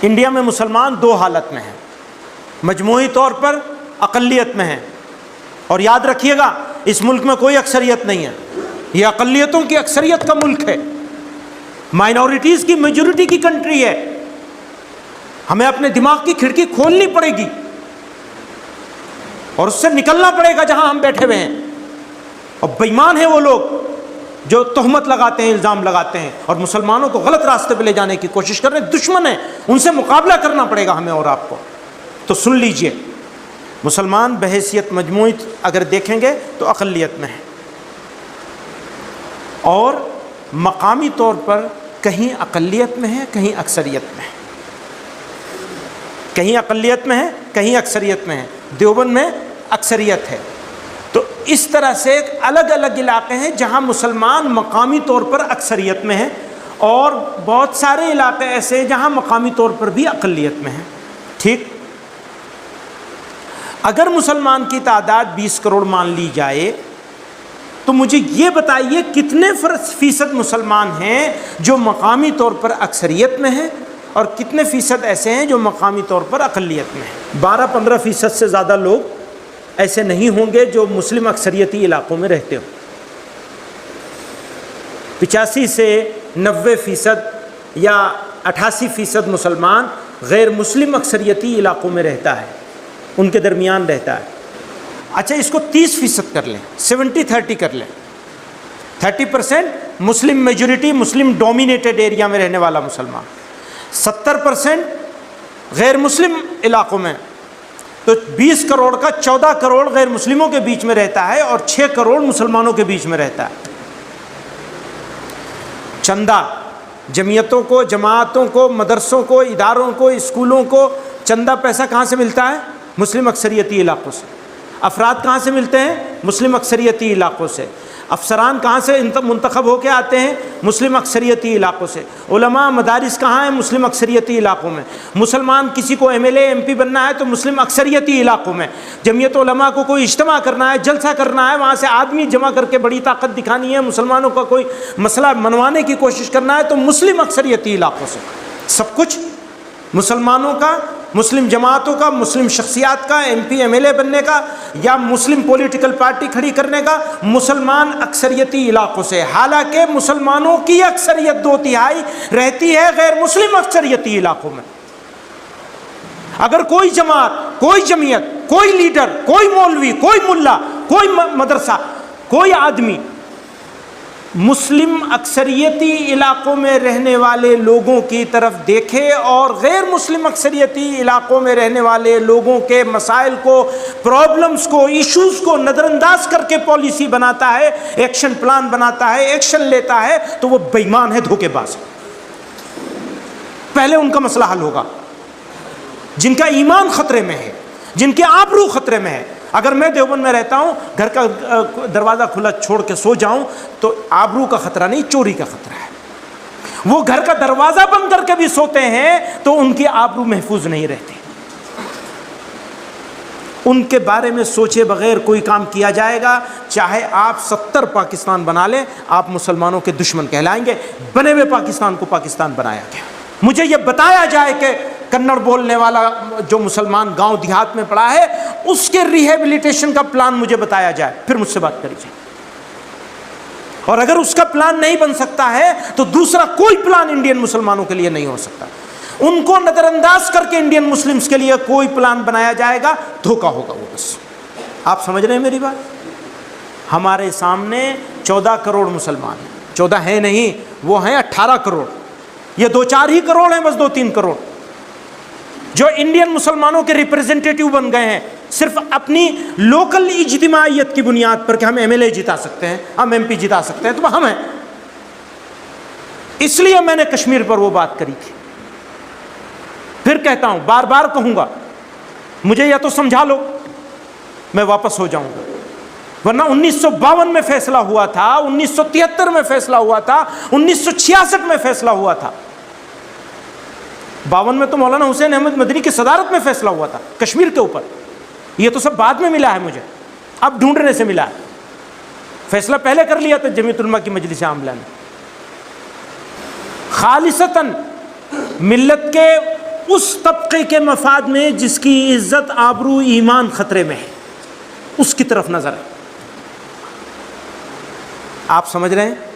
India میں مسلمان دو حالت میں ہیں، مجموعی طور پر اقلیت میں ہیں، اور یاد رکھیے گا اس ملک میں کوئی اکثریت نہیں ہے، یہ اقلیتوں کی اکثریت کا ملک ہے، مائنورٹیز کی میجورٹی کی کنٹری ہے۔ ہمیں اپنے دماغ کی کھڑکی کھولنی پڑے گی اور اس سے نکلنا پڑے گا جہاں ہم بیٹھے ہوئے ہیں۔ اور بے ایمان ہیں وہ لوگ جو تہمت لگاتے ہیں، الزام لگاتے ہیں اور مسلمانوں کو غلط راستے پہ لے جانے کی کوشش کر رہے ہیں، دشمن ہیں، ان سے مقابلہ کرنا پڑے گا ہمیں اور آپ کو۔ تو سن لیجئے، مسلمان بحیثیت مجموعی اگر دیکھیں گے تو اقلیت میں ہیں، اور مقامی طور پر کہیں اقلیت میں ہے کہیں اکثریت میں ہے، کہیں اقلیت میں ہے کہیں اکثریت میں ہے۔ دیوبند میں اکثریت ہے۔ تو اس طرح سے الگ الگ علاقے ہیں جہاں مسلمان مقامی طور پر اکثریت میں ہیں، اور بہت سارے علاقے ایسے ہیں جہاں مقامی طور پر بھی اقلیت میں ہیں۔ ٹھیک، اگر مسلمان کی تعداد 20 کروڑ مان لی جائے تو مجھے یہ بتائیے کتنے فیصد مسلمان ہیں جو مقامی طور پر اکثریت میں ہیں اور کتنے فیصد ایسے ہیں جو مقامی طور پر اقلیت میں ہیں؟ 12-15% سے زیادہ لوگ ایسے نہیں ہوں گے جو مسلم اکثریتی علاقوں میں رہتے ہوں۔ 85 سے 90% یا 88% مسلمان غیر مسلم اکثریتی علاقوں میں رہتا ہے، ان کے درمیان رہتا ہے۔ اچھا، اس کو 30% کر لیں، 70-30 کر لیں۔ 30% مسلم میجورٹی، مسلم ڈومینیٹڈ ایریا میں رہنے والا مسلمان، 70% غیر مسلم علاقوں میں، تو 20 کروڑ کا 14 کروڑ غیر مسلموں کے بیچ میں رہتا ہے اور 6 کروڑ مسلمانوں کے بیچ میں رہتا ہے۔ چندہ جمعیتوں کو، جماعتوں کو، مدرسوں کو، اداروں کو، اسکولوں کو چندہ پیسہ کہاں سے ملتا ہے؟ مسلم اکثریتی علاقوں سے۔ افراد کہاں سے ملتے ہیں؟ مسلم اکثریتی علاقوں سے۔ افسران کہاں سے منتخب ہو کے آتے ہیں؟ مسلم اکثریتی علاقوں سے۔ علماء مدارس کہاں ہیں؟ مسلم اکثریتی علاقوں میں۔ مسلمان کسی کو M L A M P بننا ہے تو مسلم اکثریتی علاقوں میں۔ جمعیت علماء کو کوئی اجتماع کرنا ہے، جلسہ کرنا ہے، وہاں سے آدمی جمع کر کے بڑی طاقت دکھانی ہے، مسلمانوں کا کوئی مسئلہ منوانے کی کوشش کرنا ہے تو مسلم اکثریتی علاقوں سے۔ سب کچھ مسلمانوں کا، مسلم جماعتوں کا، مسلم شخصیات کا، M P M L A بننے کا یا مسلم پولیٹیکل پارٹی کھڑی کرنے کا، مسلمان اکثریتی علاقوں سے۔ حالانکہ مسلمانوں کی اکثریت 2/3 رہتی ہے غیر مسلم اکثریتی علاقوں میں۔ اگر کوئی جماعت، کوئی جمعیت، کوئی لیڈر، کوئی مولوی، کوئی ملا، کوئی مدرسہ، کوئی آدمی مسلم اکثریتی علاقوں میں رہنے والے لوگوں کی طرف دیکھے اور غیر مسلم اکثریتی علاقوں میں رہنے والے لوگوں کے مسائل کو، پرابلمز کو، ایشوز کو نظر انداز کر کے پالیسی بناتا ہے، ایکشن پلان بناتا ہے، ایکشن لیتا ہے، تو وہ بے ایمان ہے، دھوکے باز ہے۔ پہلے ان کا مسئلہ حل ہوگا جن کا ایمان خطرے میں ہے، جن کے آبرو خطرے میں ہے۔ اگر میں دیوبند میں رہتا ہوں، گھر کا دروازہ کھلا چھوڑ کے سو جاؤں تو آبرو کا خطرہ نہیں، چوری کا خطرہ ہے۔ وہ گھر کا دروازہ بند کر کے بھی سوتے ہیں تو ان کی آبرو محفوظ نہیں رہتی۔ ان کے بارے میں سوچے بغیر کوئی کام کیا جائے گا، چاہے آپ 70 پاکستان بنا لیں، آپ مسلمانوں کے دشمن کہلائیں گے۔ بنے ہوئے پاکستان کو پاکستان بنایا گیا۔ مجھے یہ بتایا جائے کہ کنڑ بولنے والا جو مسلمان گاؤں دیہات میں پڑا ہے، اس کے ریہیبلیٹیشن کا پلان مجھے بتایا جائے، پھر مجھ سے بات کریجیے۔ اور اگر اس کا پلان نہیں بن سکتا ہے تو دوسرا کوئی پلان انڈین مسلمانوں کے لیے نہیں ہو سکتا۔ ان کو نظر انداز کر کے انڈین مسلمز کے لیے کوئی پلان بنایا جائے گا، دھوکہ ہوگا وہ بس۔ آپ سمجھ رہے ہیں میری بات؟ ہمارے سامنے 14 کروڑ مسلمان ہیں، 14 ہیں نہیں، وہ ہیں 18 کروڑ۔ یہ 2-4 ہی کروڑ ہیں، بس 2-3 کروڑ جو انڈین مسلمانوں کے ریپریزنٹیٹیو بن گئے ہیں صرف اپنی لوکل اجتماعیت کی بنیاد پر کہ ہم ایم ایل اے جتا سکتے ہیں، ہم ایم پی جتا سکتے ہیں، تو ہم ہیں۔ اس لیے میں نے کشمیر پر وہ بات کری تھی۔ پھر کہتا ہوں، بار بار کہوں گا، مجھے یا تو سمجھا لو، میں واپس ہو جاؤں گا، ورنہ 1952 میں فیصلہ ہوا تھا، 1973 میں فیصلہ ہوا تھا، 1966 میں فیصلہ ہوا تھا۔ 52 میں تو مولانا حسین احمد مدنی کی صدارت میں فیصلہ ہوا تھا کشمیر کے اوپر۔ یہ تو سب بعد میں ملا ہے مجھے، اب ڈھونڈنے سے ملا ہے۔ فیصلہ پہلے کر لیا تھا جمیعت علماء کی مجلس عاملہ نے۔ خالصتاً ملت کے اس طبقے کے مفاد میں جس کی عزت آبرو ایمان خطرے میں ہے، اس کی طرف نظر ہے۔ آپ سمجھ رہے ہیں؟